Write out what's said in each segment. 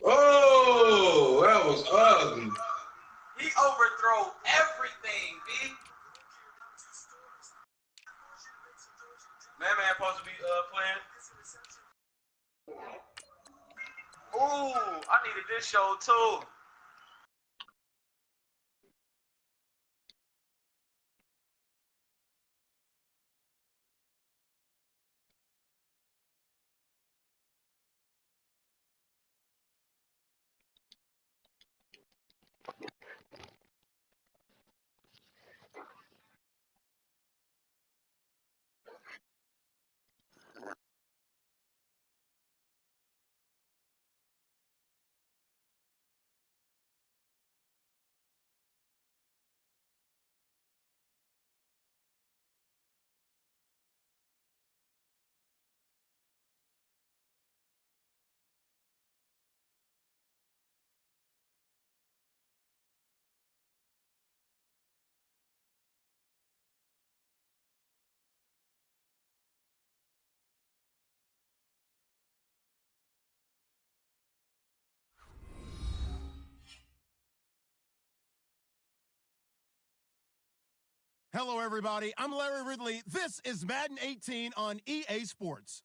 Oh, that was ugly. He overthrew everything, B. Man supposed to be playing. Ooh, I needed this show too. Hello, everybody. I'm Larry Ridley. This is Madden 18 on EA Sports.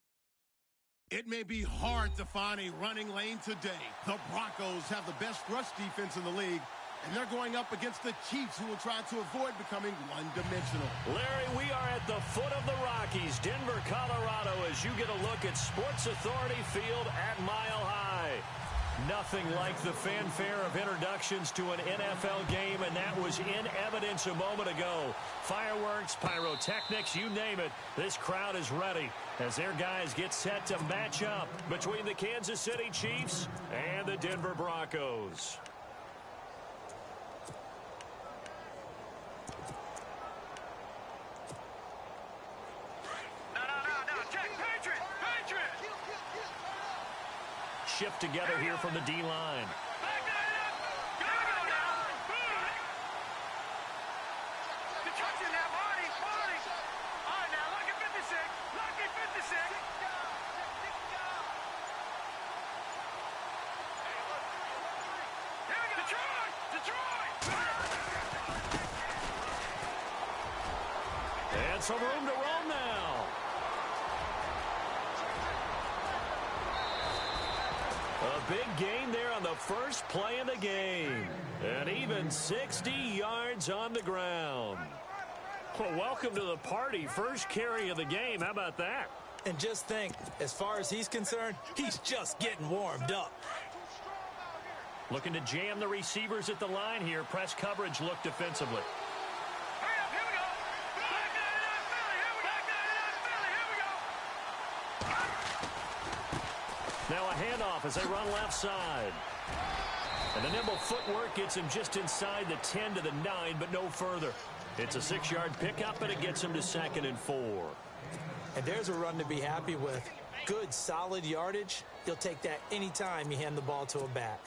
It may be hard to find a running lane today. The Broncos have the best rush defense in the league, and they're going up against the Chiefs, who will try to avoid becoming one-dimensional. Larry, we are at the foot of the Rockies, Denver, Colorado, as you get a look at Sports Authority Field at Mile High. Nothing like the fanfare of introductions to an NFL game, and that was in evidence a moment ago. Fireworks, pyrotechnics, you name it. This crowd is ready as their guys get set to match up between the Kansas City Chiefs and the Denver Broncos. Shift together here from the D-line. And some room to roam now. A big gain there on the first play of the game. And even 60 yards on the ground. Well, welcome to the party. First carry of the game. How about that? And just think, as far as he's concerned, he's just getting warmed up. Looking to jam the receivers at the line here. Press coverage look defensively. Now a handoff as they run left side. And the nimble footwork gets him just inside the 10 to the 9, but no further. It's a 6-yard pickup, and it gets him to 2nd and 4. And there's a run to be happy with. Good, solid yardage. You'll take that anytime you hand the ball to a back.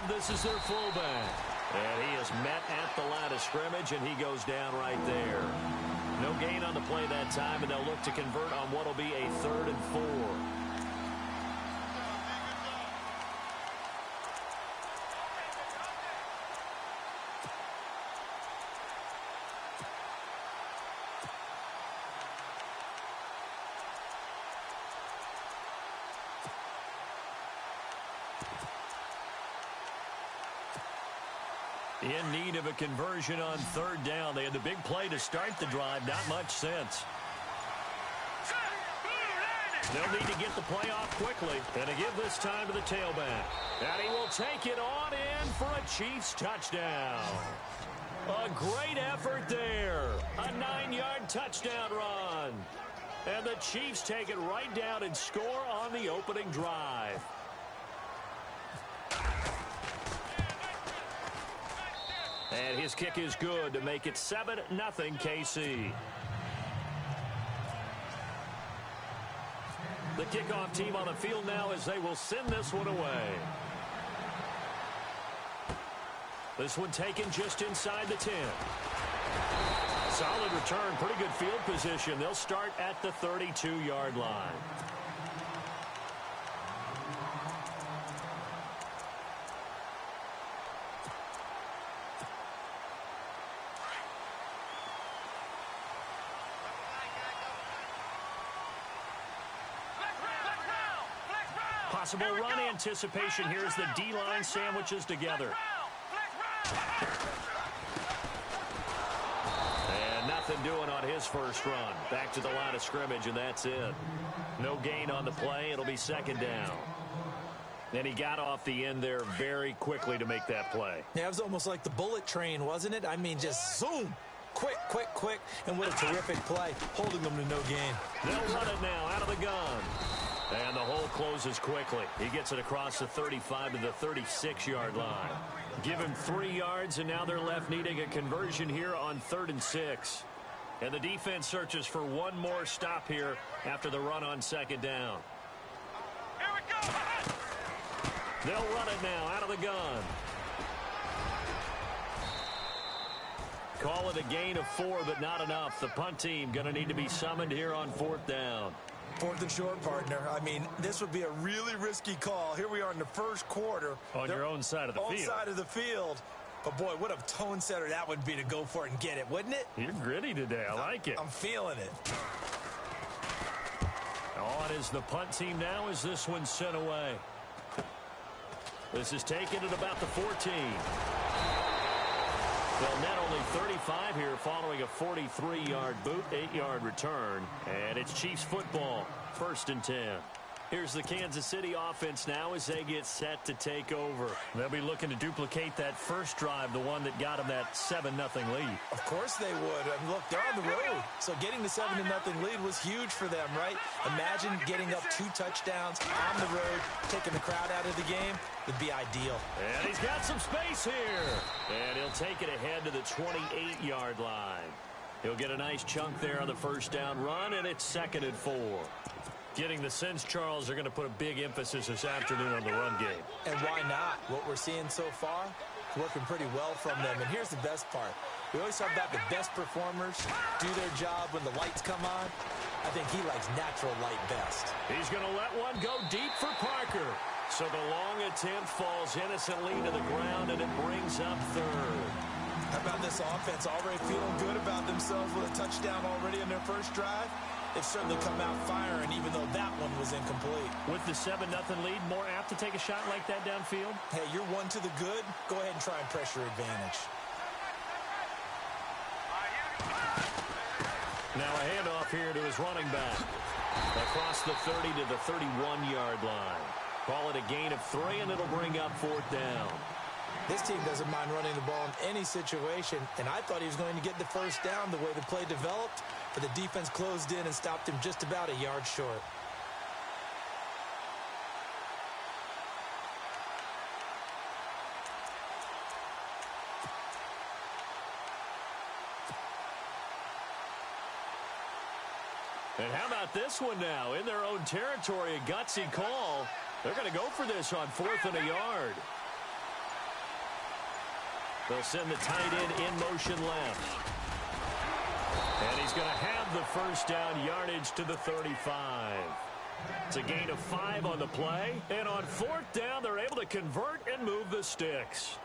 This is their fullback. And he is met at the line of scrimmage, and he goes down right there. No gain on the play that time, and they'll look to convert on what will be a 3rd and 4. In need of a conversion on 3rd down. They had the big play to start the drive. Not much sense. They'll need to get the play off quickly. And to give this time to the tailback. And he will take it on in for a Chiefs touchdown. A great effort there. A 9-yard touchdown run. And the Chiefs take it right down and score on the opening drive. And his kick is good to make it 7-0 KC. The kickoff team on the field now as they will send this one away. This one taken just inside the 10. Solid return, pretty good field position. They'll start at the 32-yard line. Possible run anticipation. Here's the D-line sandwiches together. And nothing doing on his first run. Back to the line of scrimmage, and that's it. No gain on the play. It'll be second down. And he got off the end there very quickly to make that play. Yeah, it was almost like the bullet train, wasn't it? I mean, just zoom. Quick, quick, quick. And what a terrific play, holding them to no gain. They'll run it now out of the gun. And the hole closes quickly. He gets it across the 35 to the 36-yard line. Give him 3 yards, and now they're left needing a conversion here on 3rd and 6. And the defense searches for one more stop here after the run on second down. Here we go. They'll run it now out of the gun. Call it a gain of 4, but not enough. The punt team going to need to be summoned here on 4th down. 4th and short, partner. I mean, this would be a really risky call. Here we are in the first quarter. On your own side of the field. Own side of the field. But, boy, what a tone setter that would be to go for it and get it, wouldn't it? You're gritty today. I like it. I'm feeling it. On is the punt team now as this one's sent away. This is taken at about the 14. They'll net only 35 here following a 43-yard boot, 8-yard return. And it's Chiefs football, 1st and 10. Here's the Kansas City offense now as they get set to take over. They'll be looking to duplicate that first drive, the one that got them that 7-0 lead. Of course they would. I mean, look, they're on the road. So getting the 7-0 lead was huge for them, right? Imagine getting up 2 touchdowns on the road, taking the crowd out of the game. Would be ideal. And he's got some space here. And he'll take it ahead to the 28-yard line. He'll get a nice chunk there on the first down run, and it's 2nd and 4. Getting the sense, Charles, they're going to put a big emphasis this afternoon on the run game. And why not? What we're seeing so far, working pretty well from them. And here's the best part. We always talk about the best performers do their job when the lights come on. I think he likes natural light best. He's going to let one go deep for Parker. So the long attempt falls innocently to the ground, and it brings up 3rd. How about this offense already feeling good about themselves with a touchdown already in their first drive? They've certainly come out firing, even though that one was incomplete. With the 7-0 lead, more apt to take a shot like that downfield? Hey, you're one to the good. Go ahead and try and pressure advantage. Now a handoff here to his running back. Across the 30 to the 31-yard line. Call it a gain of 3, and it'll bring up 4th down. This team doesn't mind running the ball in any situation, and I thought he was going to get the first down the way the play developed, but the defense closed in and stopped him just about a yard short. And how about this one now? In their own territory, a gutsy call. They're going to go for this on 4th and a yard. They'll send the tight end in motion left. And he's going to have the first down yardage to the 35. It's a gain of 5 on the play. And on 4th down, they're able to convert and move the sticks.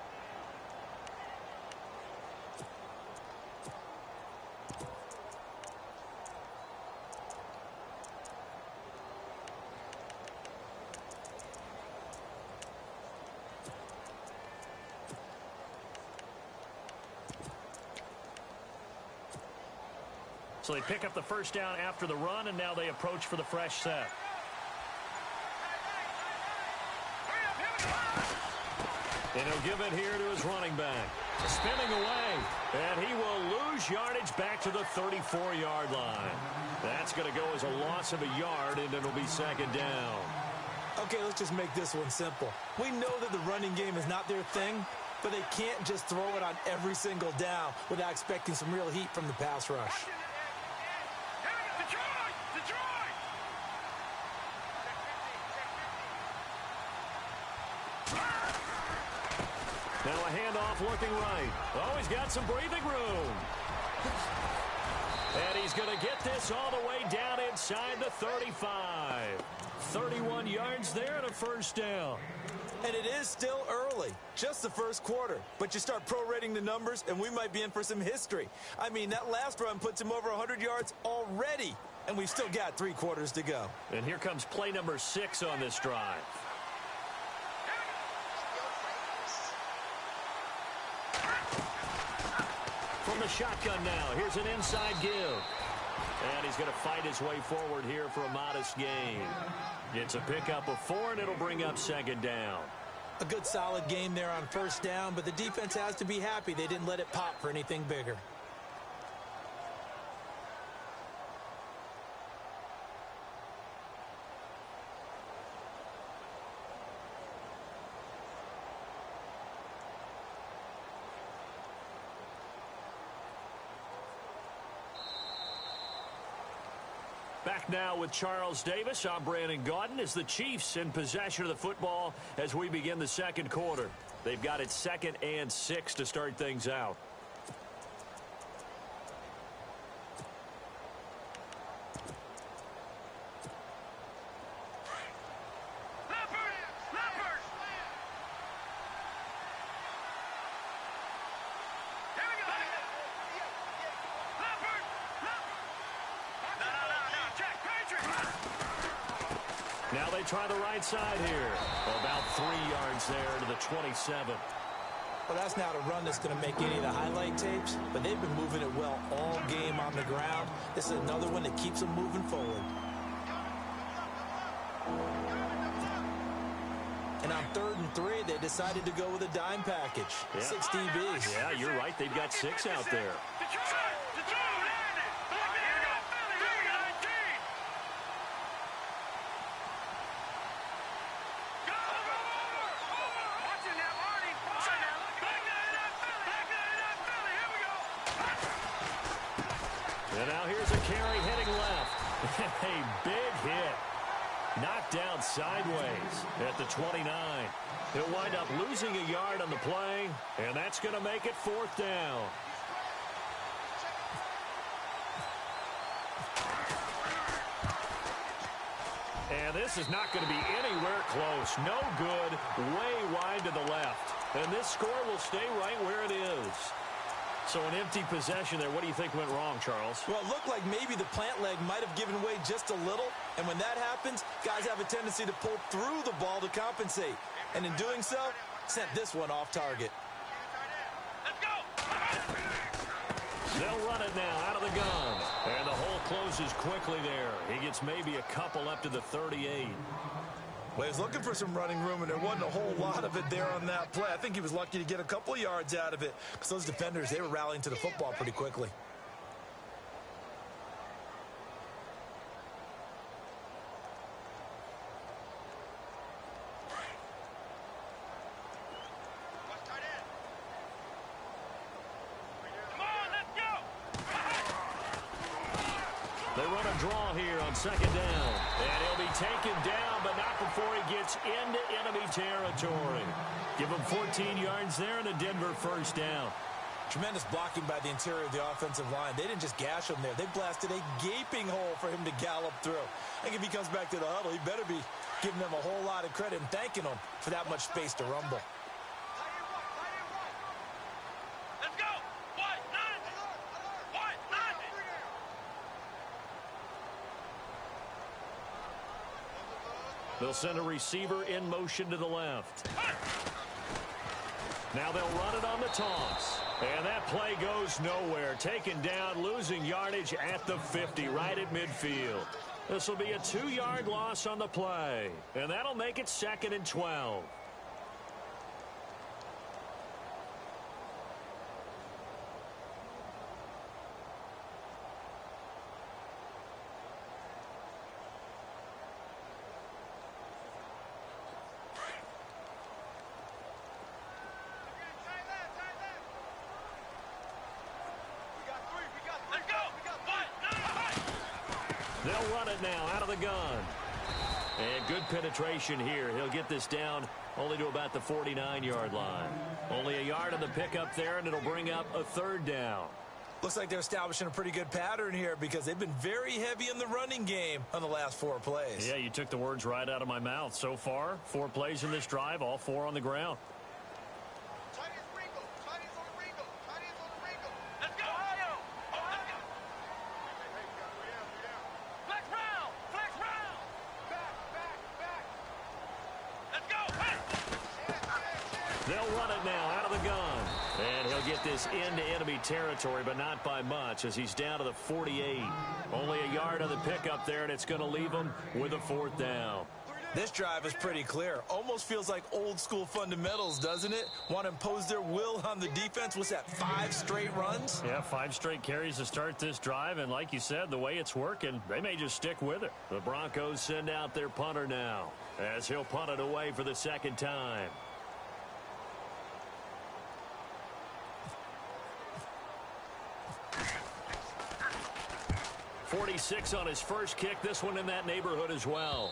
So they pick up the first down after the run, and now they approach for the fresh set. And he'll give it here to his running back. Spinning away, and he will lose yardage back to the 34-yard line. That's going to go as a loss of a yard, and it'll be 2nd down. Okay, let's just make this one simple. We know that the running game is not their thing, but they can't just throw it on every single down without expecting some real heat from the pass rush. Now a handoff looking right. Oh, he's got some breathing room. And he's going to get this all the way down inside the 35. 31 yards there and a first down. And it is still early, just the first quarter. But you start prorating the numbers, and we might be in for some history. I mean, that last run puts him over 100 yards already, and we've still got 3 quarters to go. And here comes play number 6 on this drive. From the shotgun now, here's an inside give. And he's going to fight his way forward here for a modest gain. It's a pickup of 4, and it'll bring up second down. A good solid game there on first down, but the defense has to be happy they didn't let it pop for anything bigger. Back now with Charles Davis. I'm Brandon Gaudin as the Chiefs in possession of the football as we begin the second quarter. They've got it 2nd and 6 to start things out. Now they try the right side here. About 3 yards there to the 27. Well, that's not a run that's going to make any of the highlight tapes, but they've been moving it well all game on the ground. This is another one that keeps them moving forward. And on 3rd and 3, they decided to go with a dime package. Yeah. 6 DBs. Yeah, you're right. They've got 6 out there. And now here's a carry heading left. A big hit. Knocked down sideways at the 29. He'll wind up losing a yard on the play, and that's going to make it 4th down. And this is not going to be anywhere close. No good. Way wide to the left. And this score will stay right where it is. So an empty possession there. What do you think went wrong, Charles? Well, it looked like maybe the plant leg might have given way just a little. And when that happens, guys have a tendency to pull through the ball to compensate. And in doing so, sent this one off target. Let's go! They'll run it now out of the gun. And the hole closes quickly there. He gets maybe a couple up to the 38. Well, he was looking for some running room, and there wasn't a whole lot of it there on that play. I think he was lucky to get a couple of yards out of it because those defenders, they were rallying to the football pretty quickly. They run a draw here on 2nd down. And he'll be taken down, but not before he gets into enemy territory. Give him 14 yards there and a Denver first down. Tremendous blocking by the interior of the offensive line. They didn't just gash him there. They blasted a gaping hole for him to gallop through. I think if he comes back to the huddle, he better be giving them a whole lot of credit and thanking them for that much space to rumble. They'll send a receiver in motion to the left. Now they'll run it on the toss. And that play goes nowhere. Taken down, losing yardage at the 50, right at midfield. This will be a 2-yard loss on the play. And that'll make it 2nd and 12. They'll run it now out of the gun. And good penetration here. He'll get this down only to about the 49-yard line. Only a yard on the pickup there, and it'll bring up a third down. Looks like they're establishing a pretty good pattern here because they've been very heavy in the running game on the last 4 plays. Yeah, you took the words right out of my mouth. So far, 4 plays in this drive, all 4 on the ground. They'll run it now out of the gun. And he'll get this into enemy territory, but not by much as he's down to the 48. Only a yard on the pickup there, and it's going to leave him with a 4th down. This drive is pretty clear. Almost feels like old school fundamentals, doesn't it? Want to impose their will on the defense. What's that, 5 straight runs? Yeah, 5 straight carries to start this drive, and like you said, the way it's working, they may just stick with it. The Broncos send out their punter now as he'll punt it away for the 2nd time. 46 on his first kick. This one in that neighborhood as well.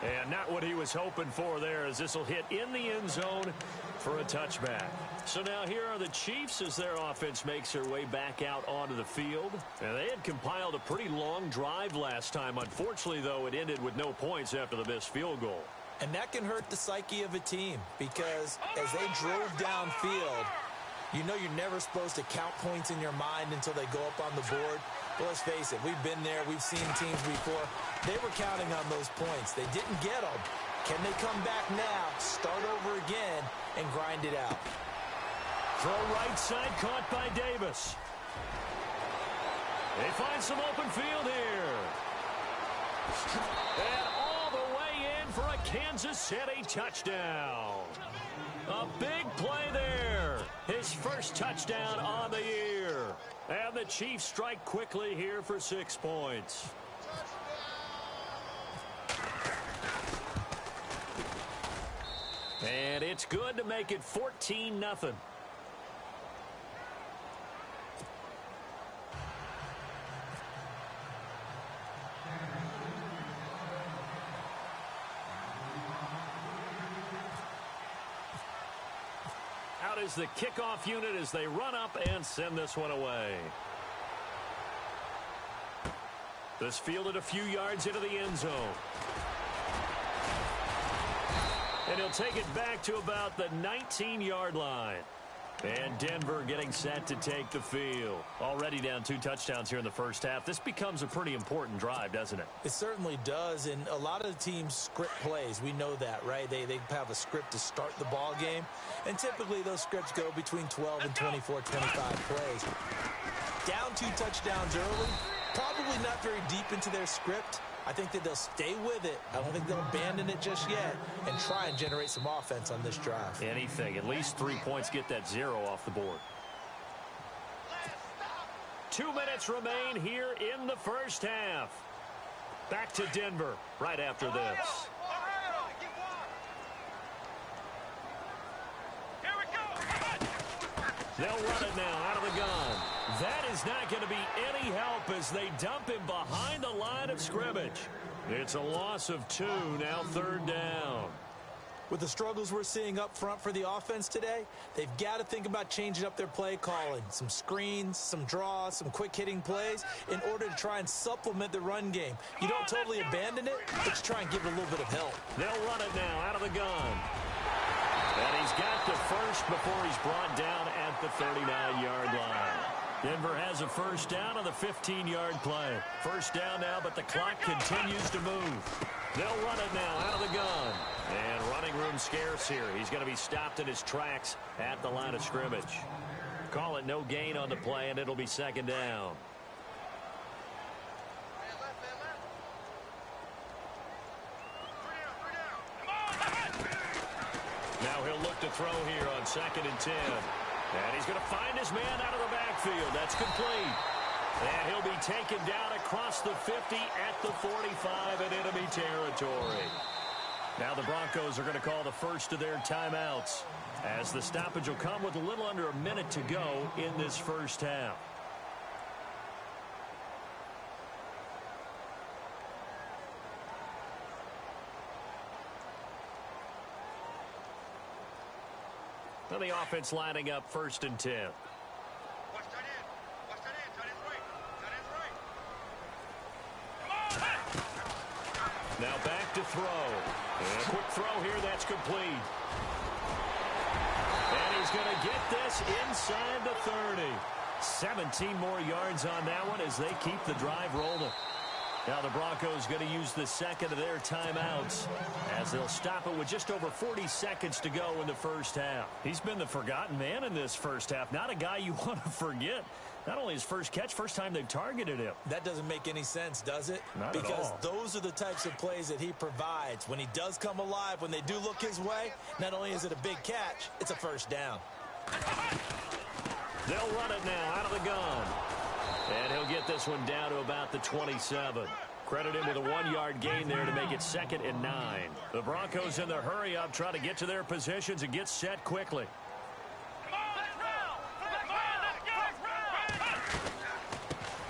And not what he was hoping for there, as this will hit in the end zone for a touchback. So now here are the Chiefs as their offense makes their way back out onto the field. And they had compiled a pretty long drive last time. Unfortunately, though, it ended with no points after the missed field goal. And that can hurt the psyche of a team because as they drove downfield, you know you're never supposed to count points in your mind until they go up on the board. But let's face it, we've been there. We've seen teams before. They were counting on those points. They didn't get them. Can they come back now, start over again, and grind it out? Throw right side caught by Davis. They find some open field here. And all the way in for a Kansas City touchdown. A big play there. His first touchdown on the year. And the Chiefs strike quickly here for 6 points. And it's good to make it 14-0. Out is the kickoff unit as they run up and send this one away. This fielded a few yards into the end zone. And he'll take it back to about the 19-yard line. And Denver getting set to take the field. Already down 2 touchdowns here in the first half. This becomes a pretty important drive, doesn't it? It certainly does, and a lot of the teams script plays. We know that, right? They have a script to start the ball game, and typically those scripts go between 12 and 24, 25 plays. Down 2 touchdowns early, probably not very deep into their script. I think that they'll stay with it. I don't think they'll abandon it just yet and try and generate some offense on this drive. Anything. At least 3 points, get that 0 off the board. 2 minutes remain here in the first half. Back to Denver right after this. They'll run it now out of the gun. That is not going to be any help as they dump him behind the line of scrimmage. It's a loss of 2, now 3rd down. With the struggles we're seeing up front for the offense today, they've got to think about changing up their play calling. Some screens, some draws, some quick-hitting plays in order to try and supplement the run game. You don't totally abandon it, but you try and give it a little bit of help. They'll run it now out of the gun. And he's got the first before he's brought down at the 39-yard line. Denver has a first down on the 15-yard play. First down now, but the clock continues to move. They'll run it now out of the gun. And running room scarce here. He's going to be stopped in his tracks at the line of scrimmage. Call it no gain on the play, and it'll be 2nd down. Now he'll look to throw here on 2nd and 10. And he's going to find his man out of the backfield. That's complete. And he'll be taken down across the 50 at the 45 in enemy territory. Now the Broncos are going to call the first of their timeouts as the stoppage will come with a little under a minute to go in this first half. Now the offense lining up 1st and 10. Now back to throw. And a quick throw here, that's complete. And he's going to get this inside the 30. 17 more yards on that one as they keep the drive rolling. Now the Broncos going to use the second of their timeouts as they'll stop it with just over 40 seconds to go in the first half. He's been the forgotten man in this first half. Not a guy you want to forget. Not only his first catch, first time they've targeted him. That doesn't make any sense, does it? Not at all. Because those are the types of plays that he provides. When he does come alive, when they do look his way, not only is it a big catch, it's a first down. They'll run it now out of the gun. And he'll get this one down to about the 27. Credit him with a 1-yard gain there to make it 2nd and 9. The Broncos in the hurry-up try to get to their positions and get set quickly.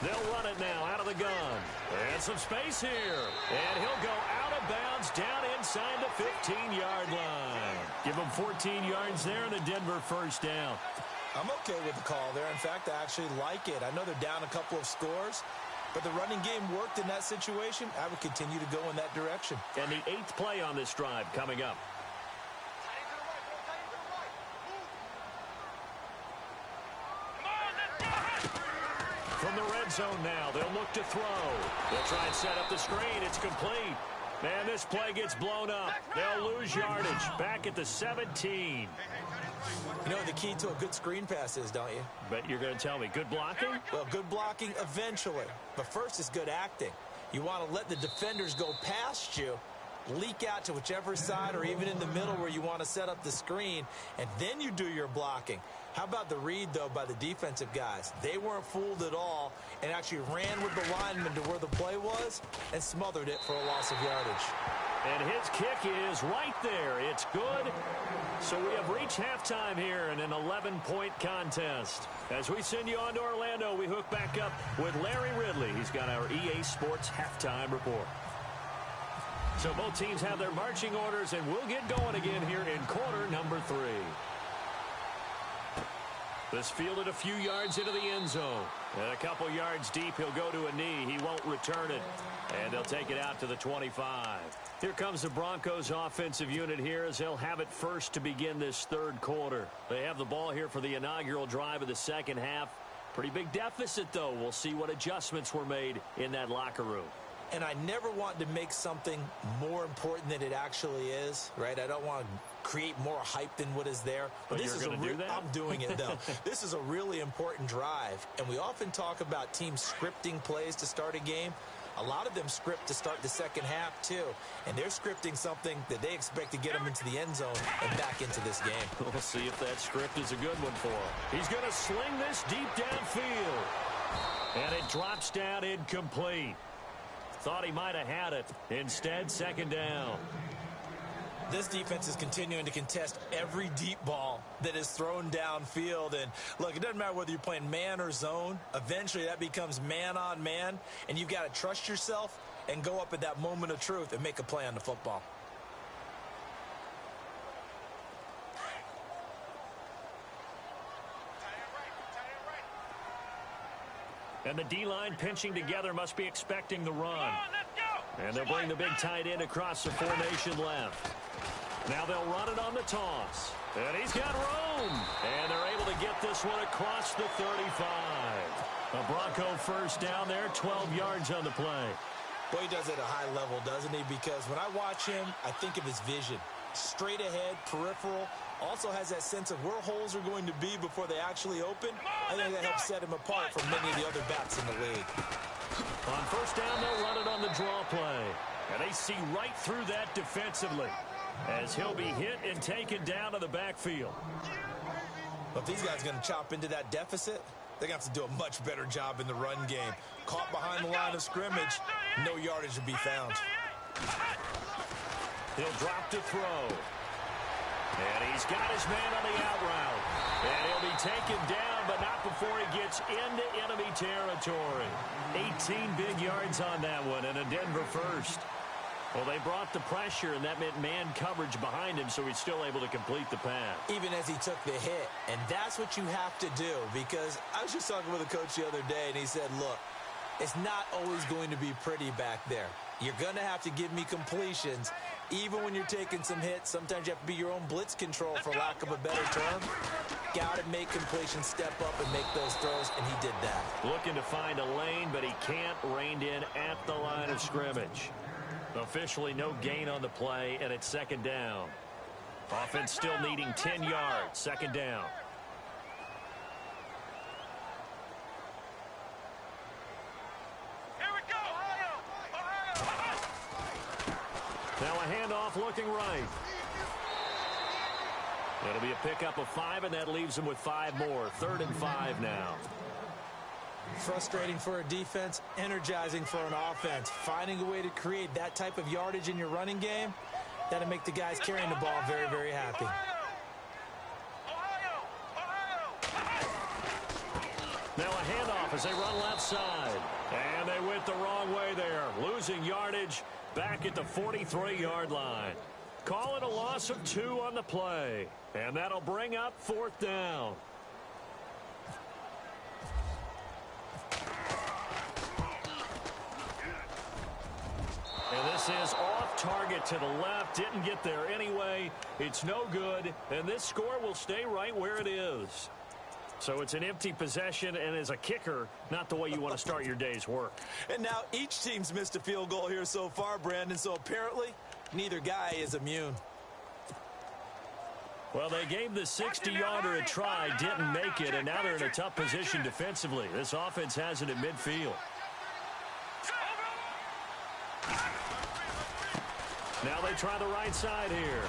They'll run it now out of the gun. And some space here. And he'll go out of bounds down inside the 15-yard line. Give him 14 yards there and a Denver first down. I'm okay with the call there. In fact, I actually like it. I know they're down a couple of scores, but the running game worked in that situation. I would continue to go in that direction. And the 8th play on this drive coming up. From the red zone now, they'll look to throw. They'll try and set up the screen. It's complete. Man, this play gets blown up. They'll lose yardage. Back at the 17. You know what the key to a good screen pass is, don't you? But you're going to tell me, good blocking? Well, good blocking eventually. But first is good acting. You want to let the defenders go past you, leak out to whichever side or even in the middle where you want to set up the screen, and then you do your blocking. How about the read, though, by the defensive guys? They weren't fooled at all and actually ran with the lineman to where the play was and smothered it for a loss of yardage. And his kick is right there. It's good. So we have reached halftime here in an 11-point contest. As we send you on to Orlando, we hook back up with Larry Ridley. He's got our EA Sports halftime report. So both teams have their marching orders, and we'll get going again here in quarter number 3. This fielded a few yards into the end zone. And a couple yards deep, he'll go to a knee. He won't return it. And they'll take it out to the 25. Here comes the Broncos offensive unit here as they'll have it first to begin this 3rd quarter. They have the ball here for the inaugural drive of the 2nd half. Pretty big deficit, though. We'll see what adjustments were made in that locker room. And I never want to make something more important than it actually is, right? I don't want to create more hype than what is there. But this is do that? I'm doing it, though. This is a really important drive. And we often talk about teams scripting plays to start a game. A lot of them script to start the 2nd half, too. And they're scripting something that they expect to get them into the end zone and back into this game. We'll see if that script is a good one for him. He's going to sling this deep downfield. And it drops down incomplete. Thought he might have had it. Instead, 2nd down. This defense is continuing to contest every deep ball that is thrown downfield. And, look, it doesn't matter whether you're playing man or zone. Eventually, that becomes man on man. And you've got to trust yourself and go up at that moment of truth and make a play on the football. And the D-line pinching together must be expecting the run. And they'll bring the big tight end across the formation left. Now they'll run it on the toss. And he's got room. And they're able to get this one across the 35. A Bronco first down there, 12 yards on the play. Boy, he does it at a high level, doesn't he? Because when I watch him, I think of his vision. Straight ahead, peripheral. Also has that sense of where holes are going to be before they actually open. I think that helps set him apart from many of the other backs in the league. On first down, they'll run it on the draw play. And they see right through that defensively as he'll be hit and taken down to the backfield. But if these guys are going to chop into that deficit, they're going to have to do a much better job in the run game. Caught behind the line of scrimmage, no yardage to be found. He'll drop to throw. And he's got his man on the out route. And he'll be taken down, but not before he gets into enemy territory. 18 big yards on that one, and a Denver first. Well, they brought the pressure, and that meant man coverage behind him, so he's still able to complete the pass. Even as he took the hit. And that's what you have to do, because I was just talking with a coach the other day, and he said, look, it's not always going to be pretty back there. You're going to have to give me completions. Even when you're taking some hits, sometimes you have to be your own blitz control, for lack of a better term. Got to make completions, step up, and make those throws, and he did that. Looking to find a lane, but he can't. Reined in at the line of scrimmage. Officially no gain on the play, and it's second down. Offense still needing 10 yards. Second down. Here we go. Ohio. Now a handoff looking right. It'll be a pickup of 5, and that leaves them with 5 more. 3rd and 5 now. Frustrating for a defense, energizing for an offense. Finding a way to create that type of yardage in your running game, that'll make the guys carrying the ball very, very happy. Now a handoff as they run left side. And they went the wrong way there. Losing yardage back at the 43-yard line. Call it a loss of 2 on the play. And that'll bring up 4th down. And this is off target to the left. Didn't get there anyway. It's no good. And this score will stay right where it is. So it's an empty possession, and as a kicker, not the way you want to start your day's work. And now each team's missed a field goal here so far, Brandon, so apparently neither guy is immune. Well, they gave the 60-yarder a try, didn't make it, and now they're in a tough position defensively. This offense has it at midfield. Now they try the right side here.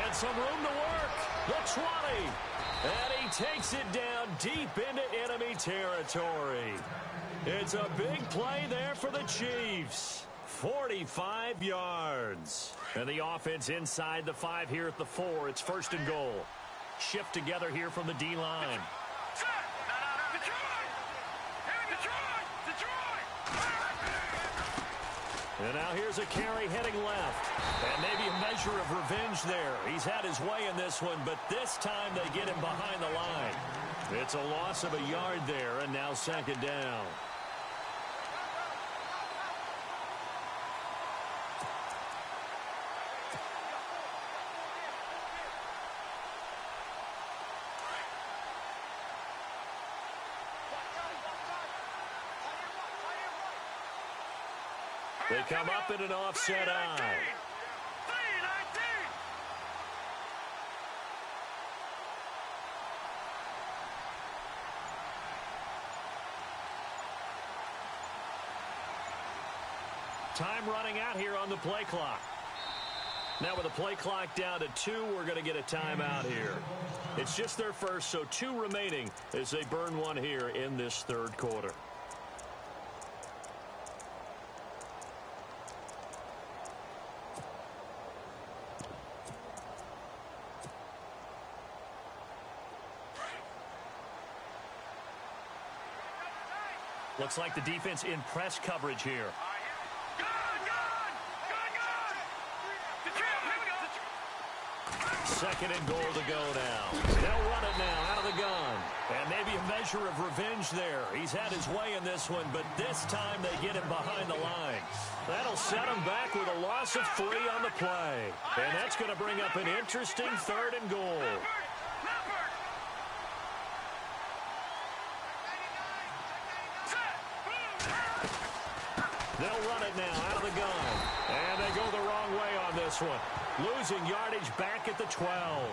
And some room to work. The 20. And he takes it down deep into enemy territory. It's a big play there for the Chiefs. 45 yards. And the offense inside the 5 here at the 4. It's 1st and goal. Shift together here from the D-line. And now here's a carry heading left. And maybe a measure of revenge there. He's had his way in this one, but this time they get him behind the line. It's a loss of a yard there, and now 2nd down. They come up in an offset eye. Time running out here on the play clock. Now with the play clock down to 2, we're going to get a timeout here. It's just their first, so 2 remaining as they burn one here in this 3rd quarter. Looks like the defense in press coverage here. Second and goal to go now. They'll run it now out of the gun. And maybe a measure of revenge there. He's had his way in this one, but this time they get him behind the line. That'll set him back with a loss of 3 on the play. And that's going to bring up an interesting 3rd and goal. They'll run it now out of the gun. And they go the wrong way on this one. Losing yardage back at the 12.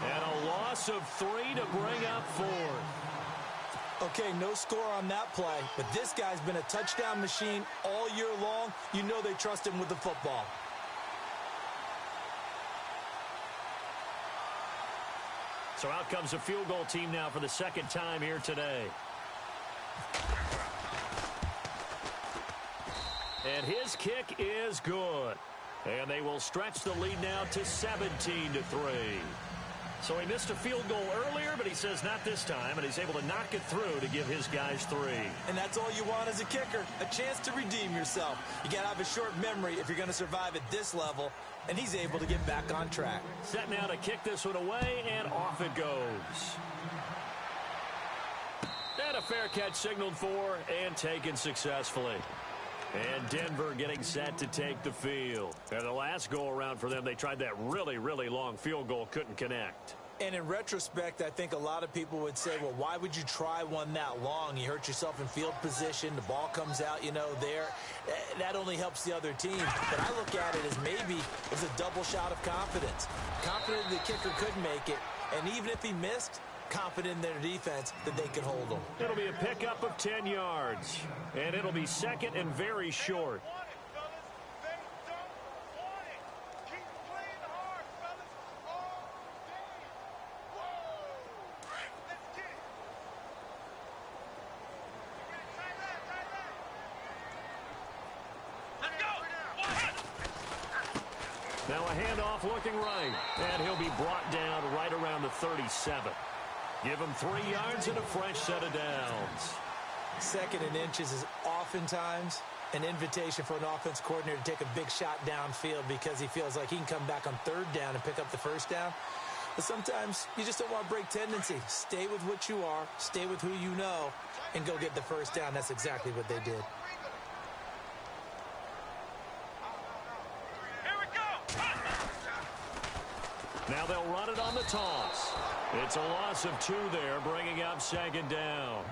And a loss of 3 to bring up 4th. Okay, no score on that play, but this guy's been a touchdown machine all year long. You know they trust him with the football. So out comes a field goal team now for the 2nd time here today. And his kick is good. And they will stretch the lead now to 17-3. So he missed a field goal earlier, but he says not this time, and he's able to knock it through to give his guys 3. And that's all you want as a kicker, a chance to redeem yourself. You got to have a short memory if you're going to survive at this level, and he's able to get back on track. Set now to kick this one away, and off it goes. And a fair catch signaled for and taken successfully. And Denver getting set to take the field. And the last go-around for them, they tried that really, really long field goal, couldn't connect. And in retrospect, I think a lot of people would say, well, why would you try one that long? You hurt yourself in field position. The ball comes out, there. That only helps the other team. But I look at it as maybe it was a double shot of confidence. Confident the kicker could make it. And even if he missed, confident in their defense that they could hold them. It'll be a pickup of 10 yards. And it'll be second and very short. Now a handoff looking right. And he'll be brought down right around the 37. Give him 3 yards and a fresh set of downs. Second and inches is oftentimes an invitation for an offense coordinator to take a big shot downfield because he feels like he can come back on third down and pick up the first down. But sometimes you just don't want to break tendency. Stay with what you are, stay with who you know, and go get the first down. That's exactly what they did. Now they'll run it on the toss. It's a loss of 2 there, bringing up second down.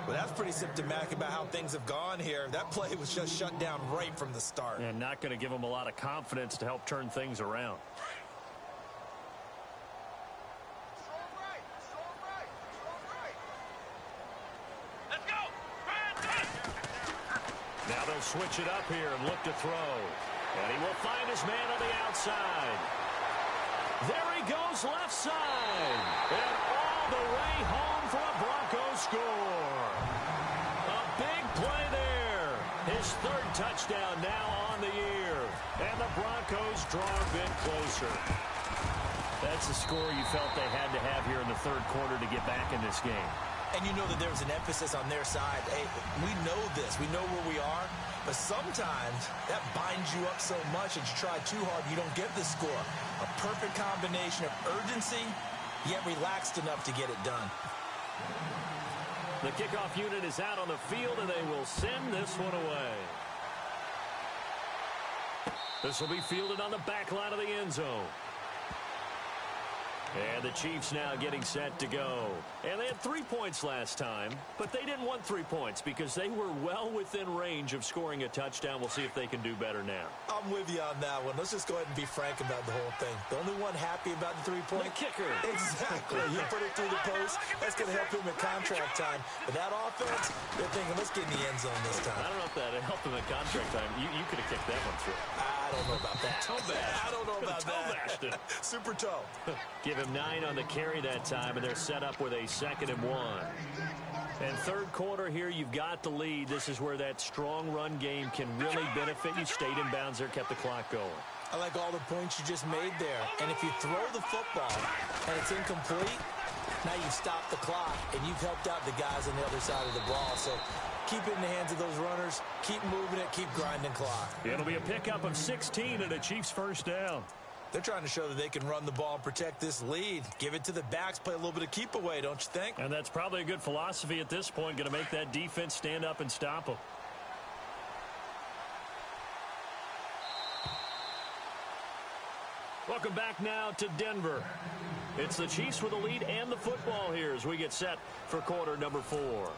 Well, that's pretty symptomatic about how things have gone here. That play was just shut down right from the start. And not going to give them a lot of confidence to help turn things around. Let's go. Now they'll switch it up here and look to throw. And he will find his man on the outside. There he goes left side. And all the way home for a Broncos score. A big play there. His 3rd touchdown now on the year. And the Broncos draw a bit closer. That's the score you felt they had to have here in the 3rd quarter to get back in this game. And you know that there was an emphasis on their side. Hey, we know this. We know where we are. But sometimes that binds you up so much that you try too hard, you don't get the score. A perfect combination of urgency, yet relaxed enough to get it done. The kickoff unit is out on the field, and they will send this one away. This will be fielded on the back line of the end zone. And the Chiefs now getting set to go. And they had 3 points last time, but they didn't want 3 points because they were well within range of scoring a touchdown. We'll see if they can do better now. I'm with you on that one. Let's just go ahead and be frank about the whole thing. The only one happy about the 3-point? The kicker. Exactly. He put it through the post. That's going to help him at contract time. But that offense, they're thinking, let's get in the end zone this time. I don't know if that helped him at contract time. You could have kicked that one through. I don't know about that. Toe bash. I don't know about toe that. Bashed it. Super toe. Give him 9 on the carry that time, and they're set up with a 2nd and 1. And 3rd quarter here, you've got the lead. This is where that strong run game can really benefit you. Stayed in bounds there, kept the clock going. I like all the points you just made there. And if you throw the football and it's incomplete, now you've stopped the clock and you've helped out the guys on the other side of the ball. So keep it in the hands of those runners. Keep moving it. Keep grinding clock. It'll be a pickup of 16 and a Chiefs first down. They're trying to show that they can run the ball and protect this lead. Give it to the backs, play a little bit of keep away, don't you think? And that's probably a good philosophy at this point, going to make that defense stand up and stop them. Welcome back now to Denver. It's the Chiefs with the lead and the football here as we get set for quarter number 4.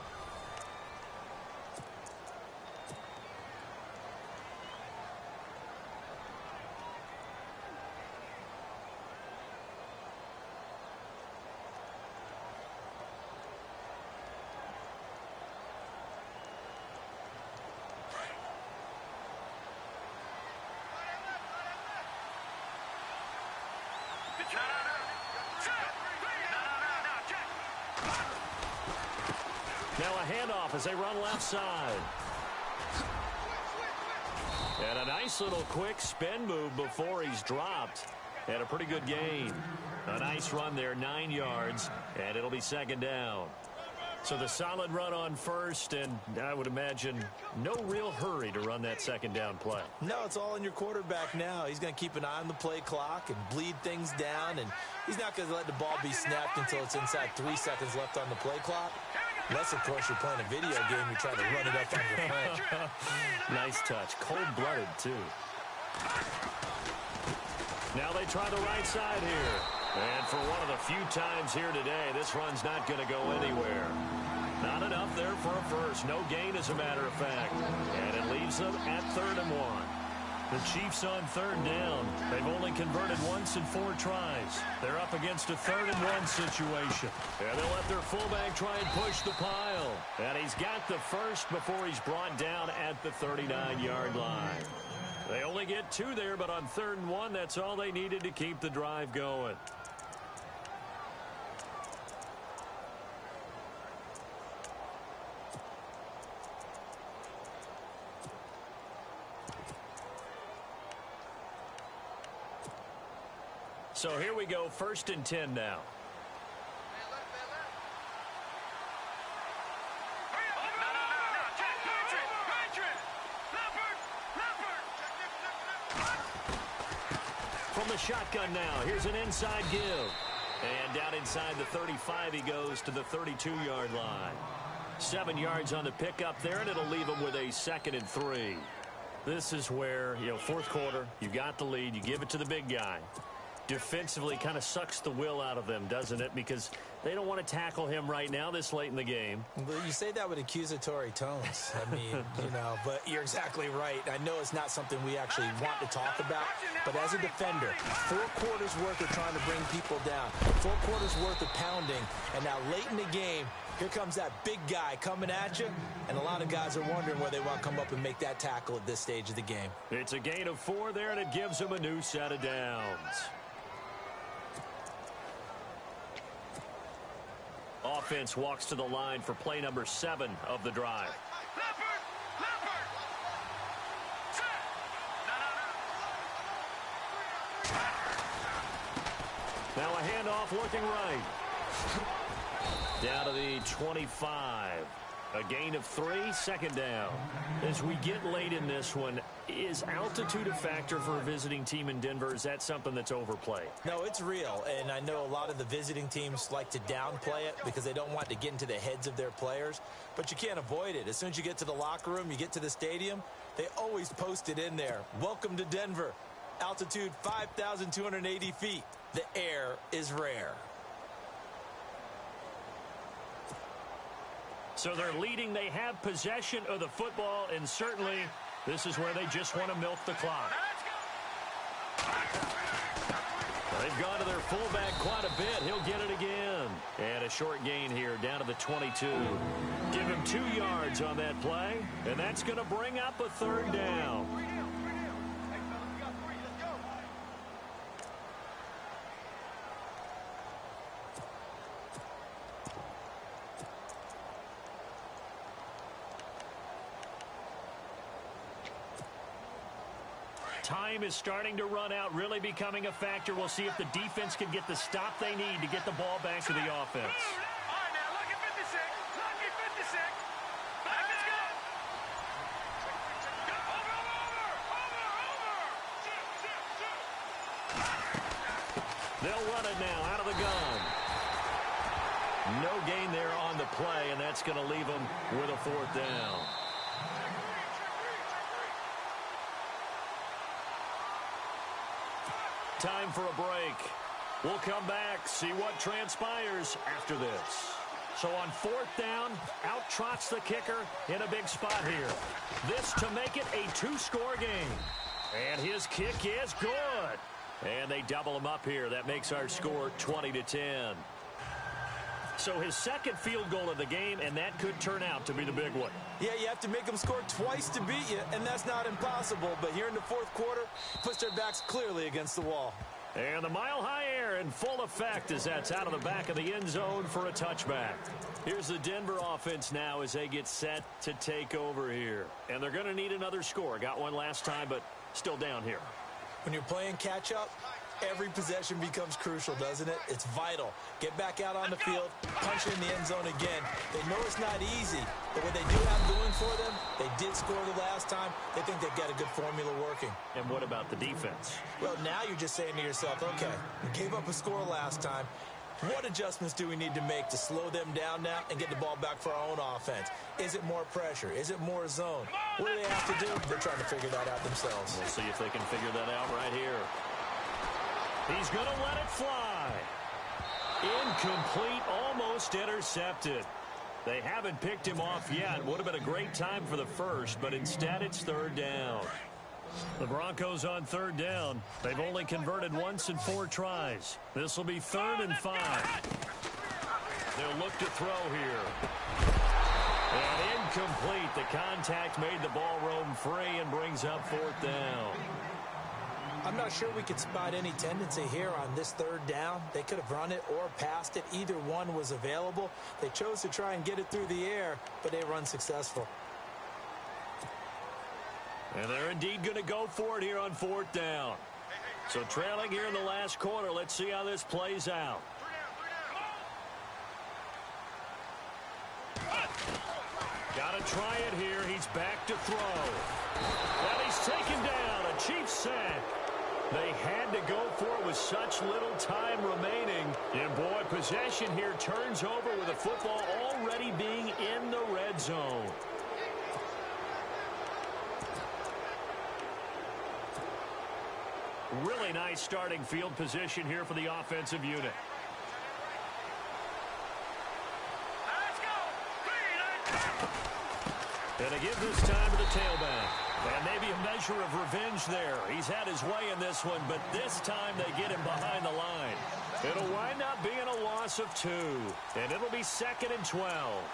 Now a handoff as they run left side. And a nice little quick spin move before he's dropped. And a pretty good gain. A nice run there, 9 yards, and it'll be second down. So the solid run on first, and I would imagine no real hurry to run that second down play. No, it's all in your quarterback now. He's going to keep an eye on the play clock and bleed things down, and he's not going to let the ball be snapped until it's inside 3 seconds left on the play clock. Unless, of course, you're playing a video game, you're trying to run it up on your friend. Nice touch. Cold-blooded, too. Now they try the right side here. And for one of the few times here today, this run's not going to go anywhere. Not enough there for a first. No gain, as a matter of fact. And it leaves them at 3rd and 1. The Chiefs on 3rd down. They've only converted once in 4 tries. They're up against a 3rd and 1 situation. And they'll let their fullback try and push the pile. And he's got the first before he's brought down at the 39-yard line. They only get 2 there, but on 3rd and 1, that's all they needed to keep the drive going. So here we go, 1st and 10 now. From the shotgun now, here's an inside give. And down inside the 35, he goes to the 32-yard line. 7 yards on the pickup there, and it'll leave him with a 2nd and 3. This is where, 4th quarter, you got the lead, you give it to the big guy. Defensively kind of sucks the will out of them, doesn't it? Because they don't want to tackle him right now this late in the game. Well, you say that with accusatory tones. I mean, but you're exactly right. I know it's not something we actually want to talk about, but as a defender, 4 quarters worth of trying to bring people down, 4 quarters worth of pounding, and now late in the game, here comes that big guy coming at you, and a lot of guys are wondering where they want to come up and make that tackle at this stage of the game. It's a gain of 4 there, and it gives them a new set of downs. Offense walks to the line for play number 7 of the drive. Now a handoff looking right. Down to the 25. A gain of 3, 2nd down. As we get late in this one, is altitude a factor for a visiting team in Denver? Is that something that's overplayed? No, it's real, and I know a lot of the visiting teams like to downplay it because they don't want to get into the heads of their players, but you can't avoid it. As soon as you get to the locker room, you get to the stadium, they always post it in there. Welcome to Denver. Altitude 5,280 feet. The air is rare. So they're leading. They have possession of the football, and certainly this is where they just want to milk the clock. They've gone to their fullback quite a bit. He'll get it again. And a short gain here down to the 22. Give him 2 yards on that play, and that's going to bring up a 3rd down. Time is starting to run out, really becoming a factor. We'll see if the defense can get the stop they need to get the ball back to the offense. All right, now, lucky 56. Lucky 56. Let's go. Over. They'll run it now out of the gun. No gain there on the play, and that's going to leave them with a 4th down. Time for a break. We'll come back, see what transpires after this. So on 4th down, out trots the kicker in a big spot here. This to make it a 2-score game. And his kick is good. And they double him up here. That makes our score 20-10. So his 2nd field goal of the game, and that could turn out to be the big one. Yeah, you have to make them score twice to beat you, and that's not impossible. But here in the 4th quarter, puts their backs clearly against the wall. And the mile-high air in full effect as that's out of the back of the end zone for a touchback. Here's the Denver offense now as they get set to take over here. And they're going to need another score. Got one last time, but still down here. When you're playing catch-up, Every possession becomes crucial, doesn't it? It's vital. Get back out on the field, punch it in the end zone again. They know it's not easy, but what they do have going for them, they did score the last time. They think they've got a good formula working. And what about the defense? Well, now you're just saying to yourself, okay, we gave up a score last time. What adjustments do we need to make to slow them down now and get the ball back for our own offense? Is it more pressure? Is it more zone? What do they have to do? They're trying to figure that out themselves. We'll see if they can figure that out right here. He's going to let it fly. Incomplete, almost intercepted. They haven't picked him off yet. Would have been a great time for the first, but instead it's third down. The Broncos on third down. They've only converted once in 4 tries. This will be 3rd and 5. They'll look to throw here. And incomplete. The contact made the ball roam free and brings up 4th down. I'm not sure we could spot any tendency here on this third down. They could have run it or passed it. Either one was available. They chose to try and get it through the air, but they were unsuccessful. And they're indeed going to go for it here on 4th down. So trailing here in the last quarter. Let's see how this plays out. Got to try it here. He's back to throw. And he's taken down. A Chiefs sack. They had to go for it with such little time remaining. And, boy, possession here turns over with the football already being in the red zone. Really nice starting field position here for the offensive unit. And they give this time to the tailback. And maybe a measure of revenge there. He's had his way in this one, but this time they get him behind the line. It'll wind up being a loss of 2. And it'll be 2nd and 12.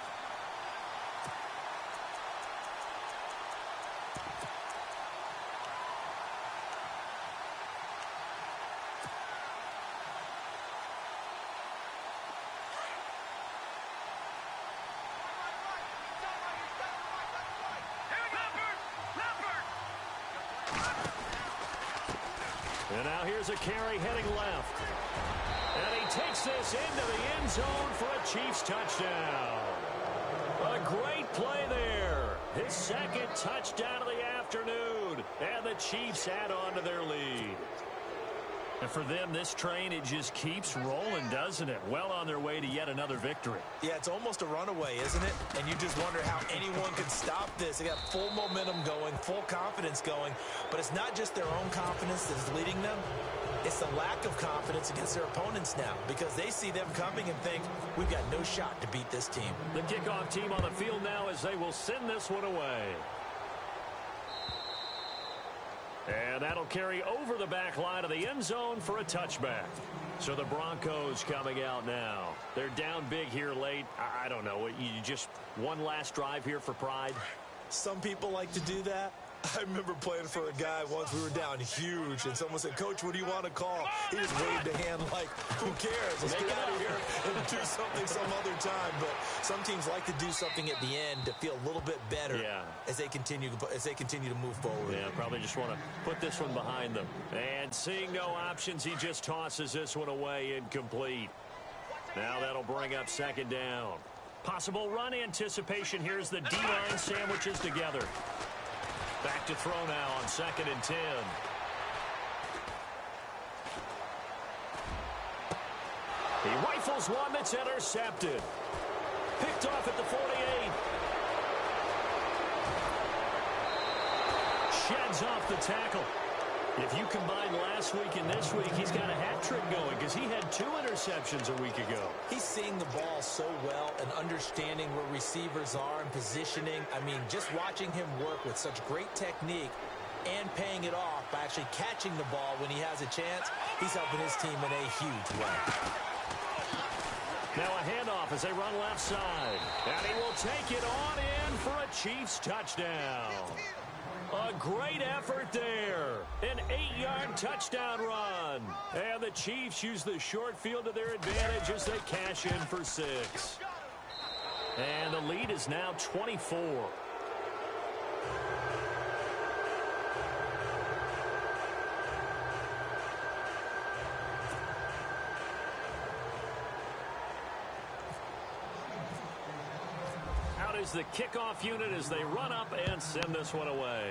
And now here's a carry heading left. And he takes this into the end zone for a Chiefs touchdown. A great play there. His 2nd touchdown of the afternoon. And the Chiefs add on to their lead. And for them, this train, it just keeps rolling, doesn't it? Well on their way to yet another victory. Yeah, it's almost a runaway, isn't it? And you just wonder how anyone could stop this. They got full momentum going, full confidence going. But it's not just their own confidence that's leading them. It's the lack of confidence against their opponents now because they see them coming and think, we've got no shot to beat this team. The kickoff team on the field now as they will send this one away. And that'll carry over the back line of the end zone for a touchback. So the Broncos coming out now. They're down big here late. I don't know. You just one last drive here for pride? Some people like to do that. I remember playing for a guy once. We were down huge, and someone said, Coach, what do you want to call? He just waved a hand like, who cares? Let's get out of here and do something some other time. But some teams like to do something at the end to feel a little bit better as they continue to move forward. Yeah, probably just want to put this one behind them. And seeing no options, he just tosses this one away incomplete. Now that'll bring up 2nd down. Possible run anticipation. Here's the D-line sandwiches together. Back to throw now on 2nd and 10. He rifles one that's intercepted. Picked off at the 48. Sheds off the tackle. If you combine last week and this week, he's got a hat trick going because he had 2 interceptions a week ago. He's seeing the ball so well and understanding where receivers are and positioning. I mean, just watching him work with such great technique and paying it off by actually catching the ball when he has a chance, he's helping his team in a huge way. Now a handoff as they run left side. And he will take it on in for a Chiefs touchdown. A great effort there. An 8-yard touchdown run. And the Chiefs use the short field to their advantage as they cash in for 6. And the lead is now 24. is the kickoff unit as they run up and send this one away.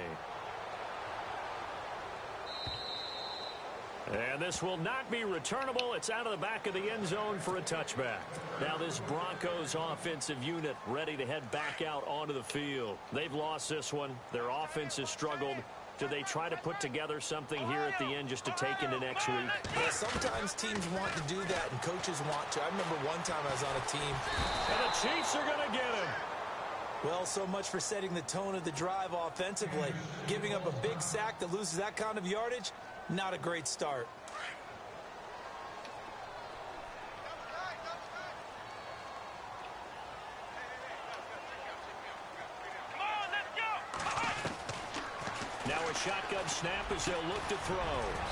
And this will not be returnable. It's out of the back of the end zone for a touchback. Now this Broncos offensive unit ready to head back out onto the field. They've lost this one. Their offense has struggled. Do they try to put together something here at the end just to take into next week? Well, sometimes teams want to do that and coaches want to. I remember one time I was on a team. And the Chiefs are going to get him. Well, so much for setting the tone of the drive offensively. Giving up a big sack that loses that kind of yardage, not a great start. Now a shotgun snap as they'll look to throw.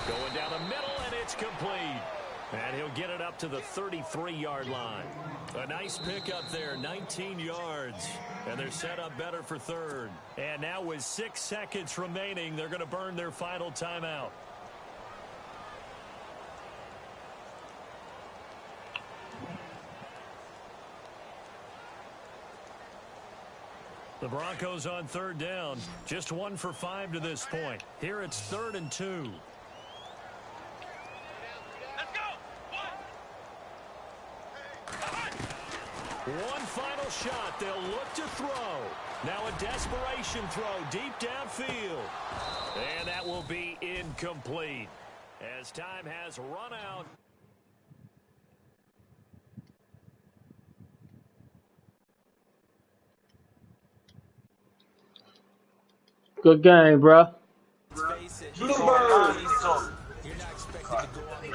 Going down the middle, and it's complete. And he'll get it up to the 33-yard line. A nice pickup there, 19 yards. And they're set up better for third. And now with 6 seconds remaining, they're going to burn their final timeout. The Broncos on third down. Just 1 for 5 to this point. Here it's 3rd and 2. One final shot. They'll look to throw. Now a desperation throw deep downfield. And that will be incomplete as time has run out. Good game, bro. Bluebird. You're not expected to go on the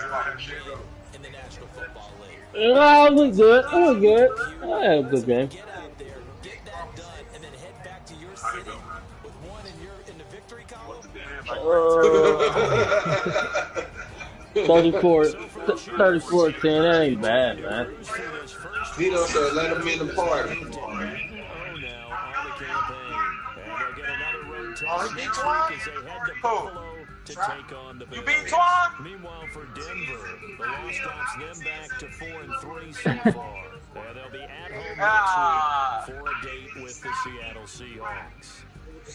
road in the National Football League. No, it was good. It was good. I had a good game. Get out there, get that done, and then head back to your city with one in the victory column. 34-10. That ain't bad, man. Vito said, let them in the party. Oh, he beat Twan? To take on the You beat Twan? Meanwhile, for Denver, the loss drops them back to 4-3 so far. And they'll be at home next week for a date with the Seattle Seahawks.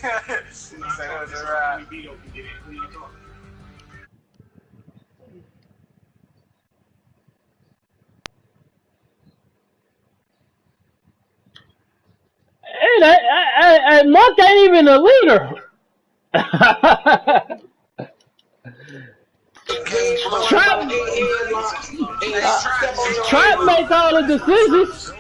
That was right. Hey, Monk ain't even a leader. Trap make all the decisions.